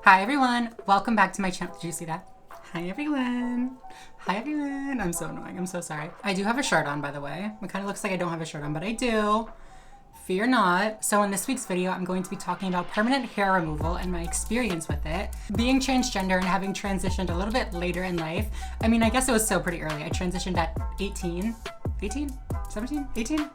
Hi everyone, welcome back to my channel. Did you see that? Hi everyone. Hi everyone. I'm so annoying. I'm so sorry. I do have a shirt on, by the way. It kind of looks like I don't have a shirt on, but I do. Fear not. So in this week's video, I'm going to be talking about permanent hair removal and my experience with it. Being transgender and having transitioned a little bit later in life. I mean, I guess it was still pretty early. I transitioned at 18, 17, 18?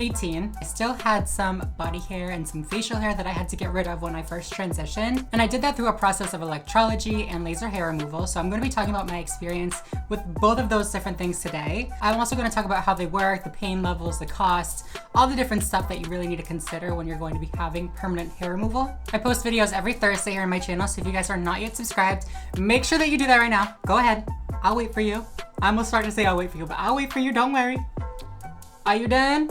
18. I still had some body hair and some facial hair that I had to get rid of when I first transitioned. And I did that through a process of electrology and laser hair removal. So I'm going to be talking about my experience with both of those different things today. I'm also going to talk about how they work, the pain levels, the costs, all the different stuff that you really need to consider when you're going to be having permanent hair removal. I post videos every Thursday here on my channel. So if you guys are not yet subscribed, make sure that you do that right now. Go ahead. I'll wait for you. I almost started to say I'll wait for you, but I'll wait for you. Don't worry. Are you done?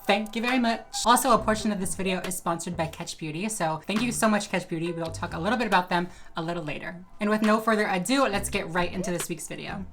Thank you very much. Also, a portion of this video is sponsored by Catch Beauty, so thank you so much, Catch Beauty. We'll talk a little bit about them a little later. And with no further ado, let's get right into this week's video.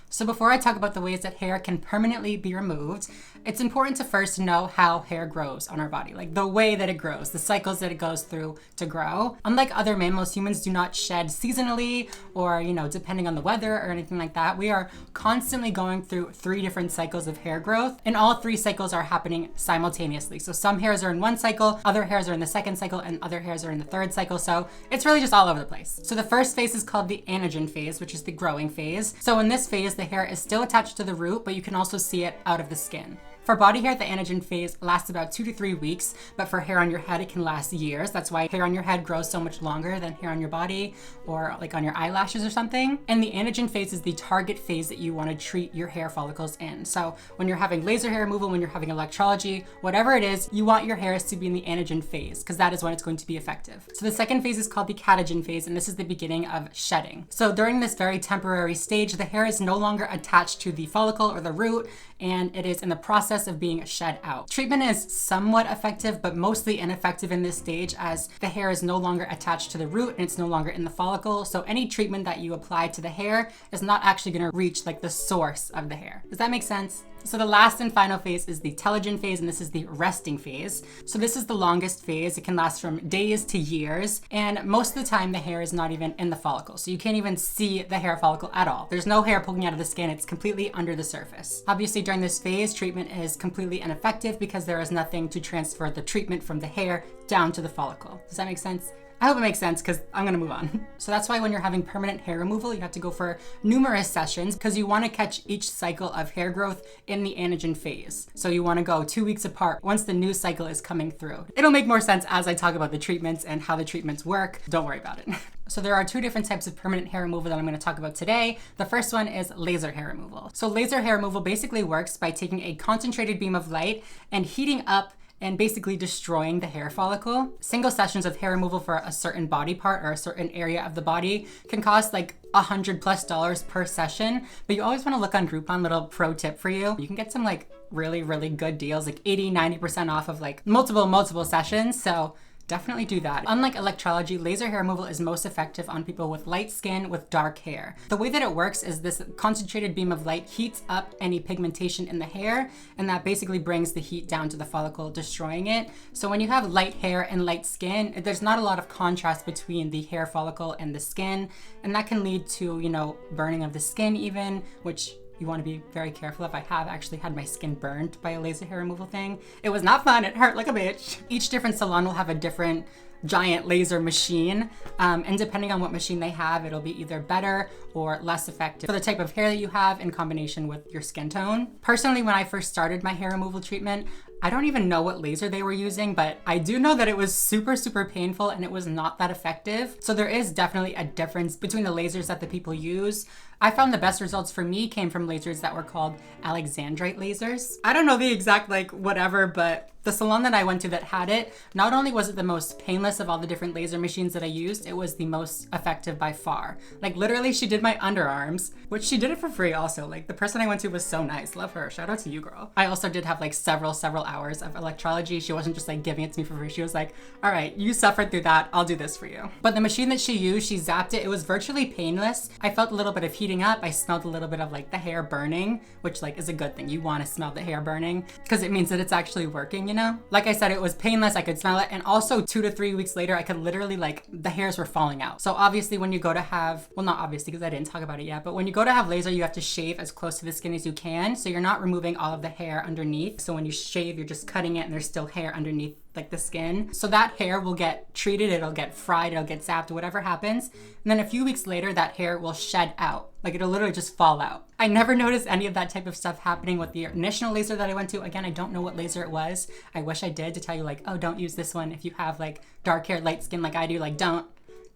So before I talk about the ways that hair can permanently be removed, it's important to first know how hair grows on our body, like the way that it grows, the cycles that it goes through to grow. Unlike other mammals, humans do not shed seasonally or, depending on the weather or anything like that. We are constantly going through 3 different cycles of hair growth, and all 3 cycles are happening simultaneously. So some hairs are in one cycle, other hairs are in the second cycle, and other hairs are in the third cycle. So it's really just all over the place. So the first phase is called the anagen phase, which is the growing phase. So in this phase, the hair is still attached to the root, but you can also see it out of the skin. For body hair, the anagen phase lasts about 2 to 3 weeks, but for hair on your head, it can last years. That's why hair on your head grows so much longer than hair on your body or like on your eyelashes or something. And the anagen phase is the target phase that you want to treat your hair follicles in. So when you're having laser hair removal, when you're having electrology, whatever it is, you want your hairs to be in the anagen phase because that is when it's going to be effective. So the second phase is called the catagen phase, and this is the beginning of shedding. So during this very temporary stage, the hair is no longer attached to the follicle or the root, and it is in the process of being shed out. Treatment is somewhat effective, but mostly ineffective in this stage as the hair is no longer attached to the root and it's no longer in the follicle. So any treatment that you apply to the hair is not actually going to reach like the source of the hair. Does that make sense? So the last and final phase is the telogen phase, and this is the resting phase. So this is the longest phase. It can last from days to years, and most of the time the hair is not even in the follicle. So you can't even see the hair follicle at all. There's no hair poking out of the skin. It's completely under the surface. Obviously during this phase, treatment is completely ineffective because there is nothing to transfer the treatment from the hair down to the follicle. Does that make sense? I hope it makes sense because I'm gonna move on. So that's why when you're having permanent hair removal, you have to go for numerous sessions because you want to catch each cycle of hair growth in the anagen phase. So you want to go 2 weeks apart once the new cycle is coming through. It'll make more sense as I talk about the treatments and how the treatments work. Don't worry about it. So there are 2 different types of permanent hair removal that I'm going to talk about today. The first one is laser hair removal. So laser hair removal basically works by taking a concentrated beam of light and heating up and basically destroying the hair follicle. Single sessions of hair removal for a certain body part or a certain area of the body can cost like $100+ per session, but you always want to look on Groupon. Little pro tip for you. You can get some like really good deals, like 80-90% off of like multiple sessions. So definitely do that. Unlike electrology, laser hair removal is most effective on people with light skin with dark hair. The way that it works is this concentrated beam of light heats up any pigmentation in the hair, and that basically brings the heat down to the follicle, destroying it. So when you have light hair and light skin, there's not a lot of contrast between the hair follicle and the skin, and that can lead to, burning of the skin even, which you want to be very careful of. I have actually had my skin burned by a laser hair removal thing. It was not fun. It hurt like a bitch. Each different salon will have a different giant laser machine, and depending on what machine they have, it'll be either better or less effective for the type of hair that you have in combination with your skin tone. Personally, when I first started my hair removal treatment, I don't even know what laser they were using, but I do know that it was super painful and it was not that effective. So there is definitely a difference between the lasers that the people use. I found the best results for me came from lasers that were called Alexandrite lasers. I don't know the exact whatever, but the salon that I went to that had it, not only was it the most painless of all the different laser machines that I used, it was the most effective by far. Like literally she did my underarms, which she did it for free also. Like the person I went to was so nice. Love her. Shout out to you, girl. I also did have several hours of electrology. She wasn't just giving it to me for free. She was like, all right, you suffered through that. I'll do this for you. But the machine that she used, she zapped it. It was virtually painless. I felt a little bit of heat heating up, I smelled a little bit of like the hair burning, which like is a good thing. You want to smell the hair burning because it means that it's actually working, you know? Like I said, it was painless. I could smell it. And also 2 to 3 weeks later, I could literally like the hairs were falling out. So obviously when you go to have, well, not obviously because I didn't talk about it yet, but when you go to have laser, you have to shave as close to the skin as you can. So you're not removing all of the hair underneath. So when you shave, you're just cutting it and there's still hair underneath like the skin. So that hair will get treated, it'll get fried, it'll get zapped, whatever happens. And then a few weeks later, that hair will shed out. Like it'll literally just fall out. I never noticed any of that type of stuff happening with the initial laser that I went to. Again, I don't know what laser it was. I wish I did to tell you like, oh, don't use this one if you have like dark hair, light skin like I do, like don't.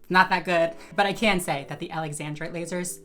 Not that good. But I can say that the Alexandrite lasers,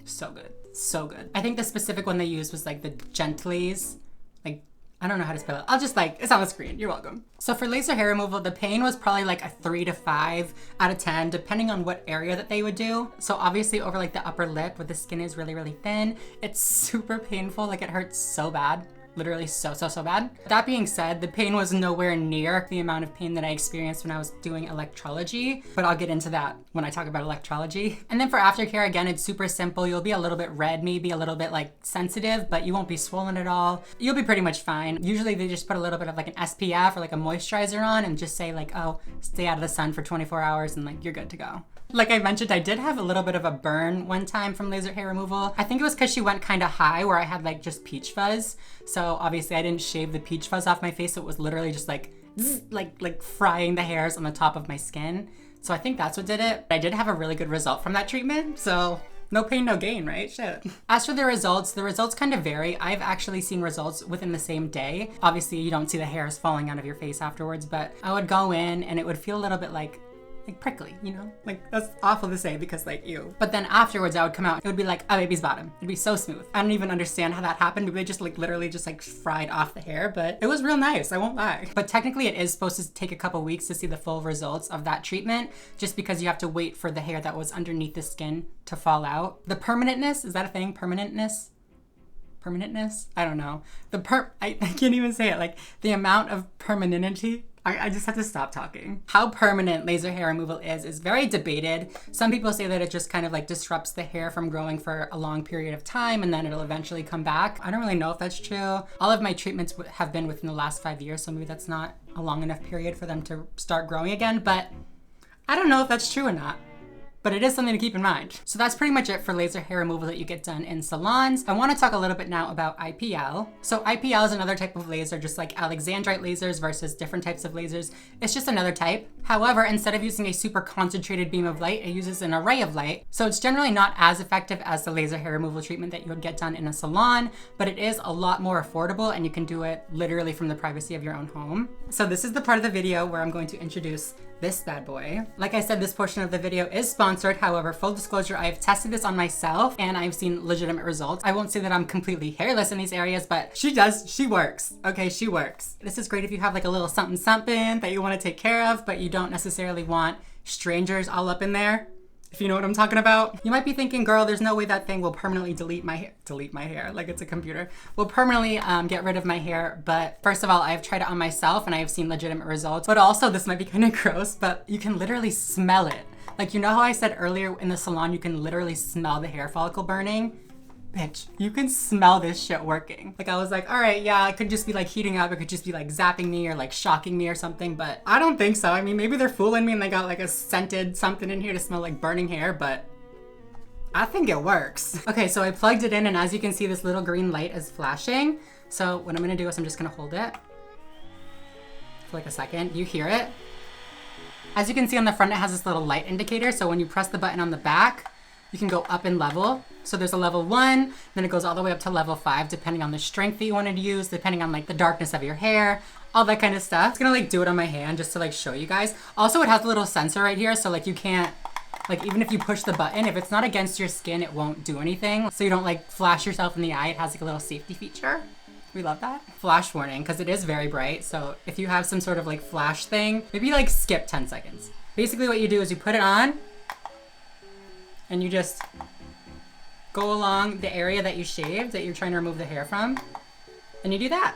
so good, so good. I think the specific one they used was like the Gentlease, like, I don't know how to spell it. I'll just like, it's on the screen. You're welcome. So for laser hair removal, the pain was probably like a 3 to 5 out of 10, depending on what area that they would do. So obviously over like the upper lip where the skin is really, really thin, it's super painful. Like it hurts so bad. Literally so bad. That being said, the pain was nowhere near the amount of pain that I experienced when I was doing electrology, but I'll get into that when I talk about electrology. And then for aftercare, again, it's super simple. You'll be a little bit red, maybe a little bit like sensitive, but you won't be swollen at all. You'll be pretty much fine. Usually they just put a little bit of like an SPF or like a moisturizer on and just say like, oh, stay out of the sun for 24 hours and like you're good to go. Like I mentioned, I did have a little bit of a burn one time from laser hair removal. I think it was because she went kind of high where I had like just peach fuzz. So obviously I didn't shave the peach fuzz off my face. So it was literally just like, zzz, like frying the hairs on the top of my skin. So I think that's what did it. I did have a really good result from that treatment. So no pain, no gain, right? Shit. As for the results kind of vary. I've actually seen results within the same day. Obviously you don't see the hairs falling out of your face afterwards, but I would go in and it would feel a little bit like prickly, you know? Like that's awful to say because like ew. But then afterwards I would come out, it would be like a baby's bottom. It'd be so smooth. I don't even understand how that happened. They just like literally just like fried off the hair, but it was real nice, I won't lie. But technically it is supposed to take a couple weeks to see the full results of that treatment just because you have to wait for the hair that was underneath the skin to fall out. The permanentness, is that a thing? Permanentness? I don't know. I can't even say it. Like the amount of permanency. I just have to stop talking. How permanent laser hair removal is very debated. Some people say that it just kind of like disrupts the hair from growing for a long period of time and then it'll eventually come back. I don't really know if that's true. All of my treatments have been within the last 5 years, so maybe that's not a long enough period for them to start growing again, but I don't know if that's true or not. But it is something to keep in mind. So that's pretty much it for laser hair removal that you get done in salons. I want to talk a little bit now about IPL. So IPL is another type of laser, just like Alexandrite lasers versus different types of lasers. It's just another type. However, instead of using a super concentrated beam of light, it uses an array of light. So it's generally not as effective as the laser hair removal treatment that you would get done in a salon, but it is a lot more affordable and you can do it literally from the privacy of your own home. So this is the part of the video where I'm going to introduce this bad boy. Like I said, this portion of the video is sponsored. However, full disclosure, I have tested this on myself and I've seen legitimate results. I won't say that I'm completely hairless in these areas, but she works. Okay, she works. This is great if you have like a little something that you want to take care of, but you don't necessarily want strangers all up in there. If you know what I'm talking about. You might be thinking, girl, there's no way that thing will permanently delete my hair, like it's a computer. Will permanently get rid of my hair, but first of all, I've tried it on myself and I have seen legitimate results, but also this might be kind of gross, but you can literally smell it. Like, you know how I said earlier in the salon, you can literally smell the hair follicle burning? Bitch, you can smell this shit working. Like I was like, all right, yeah, it could just be like heating up. It could just be like zapping me or like shocking me or something, but I don't think so. I mean, maybe they're fooling me and they got like a scented something in here to smell like burning hair, but I think it works. Okay, so I plugged it in and as you can see, this little green light is flashing. So what I'm gonna do is I'm just gonna hold it for like a second. You hear it? As you can see on the front, it has this little light indicator. So when you press the button on the back, you can go up in level. So there's a level 1, then it goes all the way up to level 5, depending on the strength that you wanted to use, depending on like the darkness of your hair, all that kind of stuff. I'm just gonna like do it on my hand just to like show you guys. Also, it has a little sensor right here, so like you can't, like even if you push the button, if it's not against your skin, it won't do anything. So you don't like flash yourself in the eye. It has like a little safety feature. We love that. Flash warning, because it is very bright. So if you have some sort of like flash thing, maybe like skip 10 seconds. Basically what you do is you put it on and you just go along the area that you shaved, that you're trying to remove the hair from, and you do that.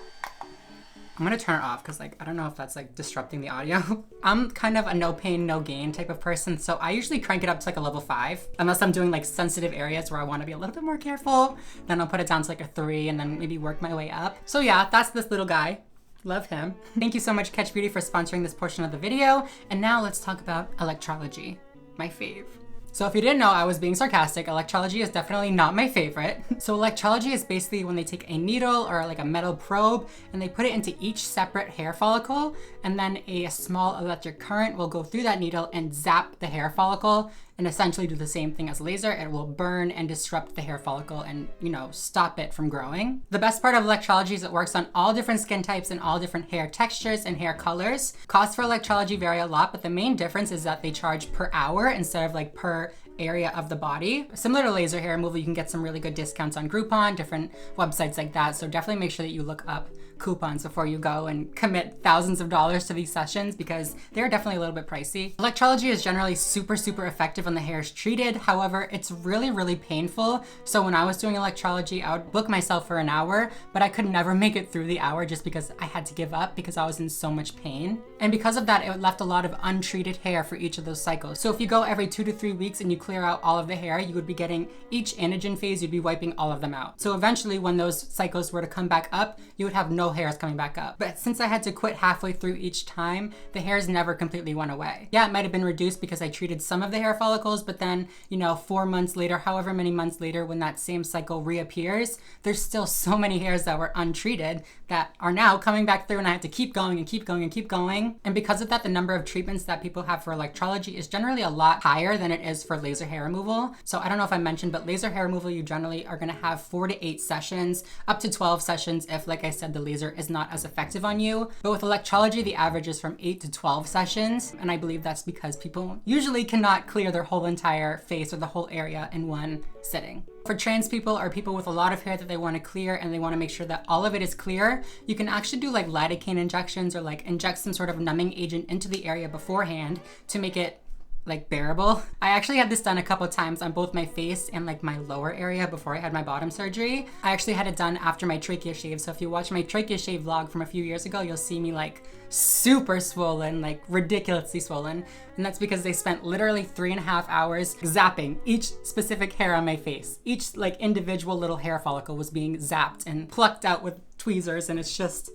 I'm gonna turn it off because like, I don't know if that's like disrupting the audio. I'm kind of a no pain, no gain type of person. So I usually crank it up to like a level 5, unless I'm doing like sensitive areas where I wanna be a little bit more careful. Then I'll put it down to like a 3 and then maybe work my way up. So yeah, that's this little guy. Love him. Thank you so much, Catch Beauty, for sponsoring this portion of the video. And now let's talk about Electrology, my fave. So if you didn't know, I was being sarcastic. Electrology is definitely not my favorite. So Electrology is basically when they take a needle or like a metal probe and they put it into each separate hair follicle, and then a small electric current will go through that needle and zap the hair follicle and essentially do the same thing as laser. It will burn and disrupt the hair follicle and, you know, stop it from growing. The best part of Electrology is it works on all different skin types and all different hair textures and hair colors. Costs for Electrology vary a lot, but the main difference is that they charge per hour instead of like per area of the body. Similar to laser hair removal, you can get some really good discounts on Groupon, different websites like that. So definitely make sure that you look up coupons before you go and commit thousands of dollars to these sessions, because they're definitely a little bit pricey. Electrology is generally super effective when the hair is treated. However, it's really painful. So when I was doing Electrology, I would book myself for an hour, but I could never make it through the hour just because I had to give up because I was in so much pain. And because of that, it left a lot of untreated hair for each of those cycles. So if you go every 2 to 3 weeks and you clear out all of the hair, you would be getting each anagen phase, you'd be wiping all of them out. So eventually when those cycles were to come back up, you would have no hairs coming back up. But since I had to quit halfway through each time, the hairs never completely went away. Yeah, it might have been reduced because I treated some of the hair follicles, but then, you know, 4 months later, however many months later, when that same cycle reappears, there's still so many hairs that were untreated that are now coming back through, and I have to keep going and keep going and keep going. And because of that, the number of treatments that people have for Electrology is generally a lot higher than it is for laser hair removal. So I don't know if I mentioned, but laser hair removal, you generally are gonna have 4 to 8 sessions, up to 12 sessions if, like I said, the laser is not as effective on you. But with Electrology, the average is from 8 to 12 sessions. And I believe that's because people usually cannot clear their whole entire face or the whole area in one sitting. For trans people or people with a lot of hair that they want to clear and they want to make sure that all of it is clear, you can actually do like lidocaine injections or like inject some sort of numbing agent into the area beforehand to make it like bearable. I actually had this done a couple times on both my face and like my lower area before I had my bottom surgery. I actually had it done after my trachea shave. So if you watch my trachea shave vlog from a few years ago, you'll see me like super swollen, like ridiculously swollen. And that's because they spent literally 3.5 hours zapping each specific hair on my face. Each like individual little hair follicle was being zapped and plucked out with tweezers, and it's just,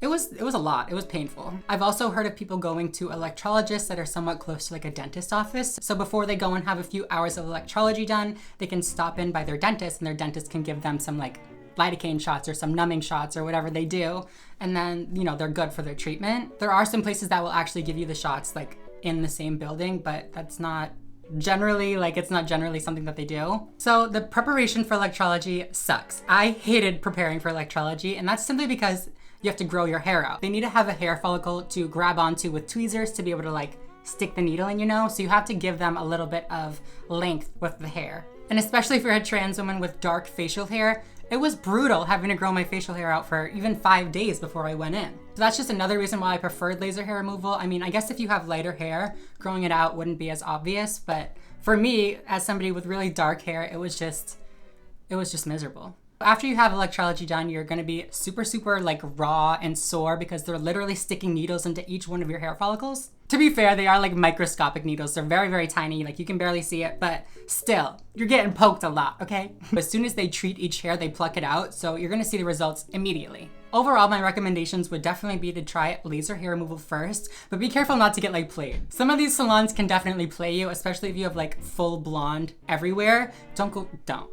it was a lot. It was painful. I've also heard of people going to electrologists that are somewhat close to like a dentist office. So before they go and have a few hours of Electrology done, they can stop in by their dentist, and their dentist can give them some like lidocaine shots or some numbing shots or whatever they do. And then, you know, they're good for their treatment. There are some places that will actually give you the shots like in the same building, but that's not generally, like, it's not generally something that they do. So the preparation for Electrology sucks. I hated preparing for Electrology, and that's simply because you have to grow your hair out. They need to have a hair follicle to grab onto with tweezers to be able to like stick the needle in, you know? So you have to give them a little bit of length with the hair. And especially for a trans woman with dark facial hair, it was brutal having to grow my facial hair out for even 5 days before I went in. So that's just another reason why I preferred laser hair removal. I mean, I guess if you have lighter hair, growing it out wouldn't be as obvious, but for me, as somebody with really dark hair, it was just miserable. After you have Electrology done, you're gonna be super like raw and sore because they're literally sticking needles into each one of your hair follicles. To be fair, they are like microscopic needles. They're very tiny, like you can barely see it, but still, you're getting poked a lot, okay? As soon as they treat each hair, they pluck it out, so you're gonna see the results immediately. Overall, my recommendations would definitely be to try laser hair removal first, but be careful not to get like played. Some of these salons can definitely play you, especially if you have like full blonde everywhere.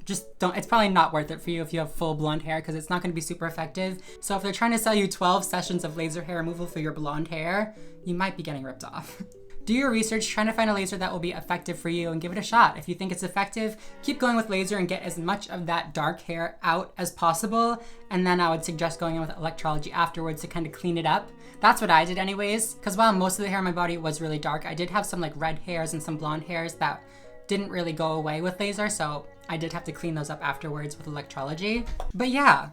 Just don't. It's probably not worth it for you if you have full blonde hair because it's not gonna be super effective. So if they're trying to sell you 12 sessions of laser hair removal for your blonde hair, you might be getting ripped off. Do your research, trying to find a laser that will be effective for you and give it a shot. If you think it's effective, keep going with laser and get as much of that dark hair out as possible. And then I would suggest going in with Electrology afterwards to kind of clean it up. That's what I did anyways, because while most of the hair on my body was really dark, I did have some like red hairs and some blonde hairs that didn't really go away with laser, so I did have to clean those up afterwards with Electrology. But yeah,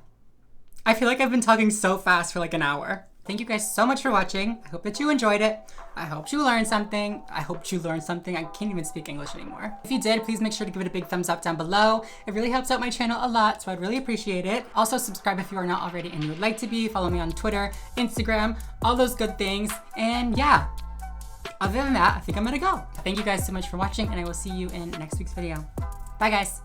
I feel like I've been talking so fast for like an hour. Thank you guys so much for watching. I hope that you enjoyed it. I hope you learned something. I can't even speak English anymore. If you did, please make sure to give it a big thumbs up down below. It really helps out my channel a lot, so I'd really appreciate it. Also, subscribe if you are not already and you would like to be. Follow me on Twitter, Instagram, all those good things. And yeah, other than that, I think I'm gonna go. Thank you guys so much for watching, and I will see you in next week's video. Bye, guys.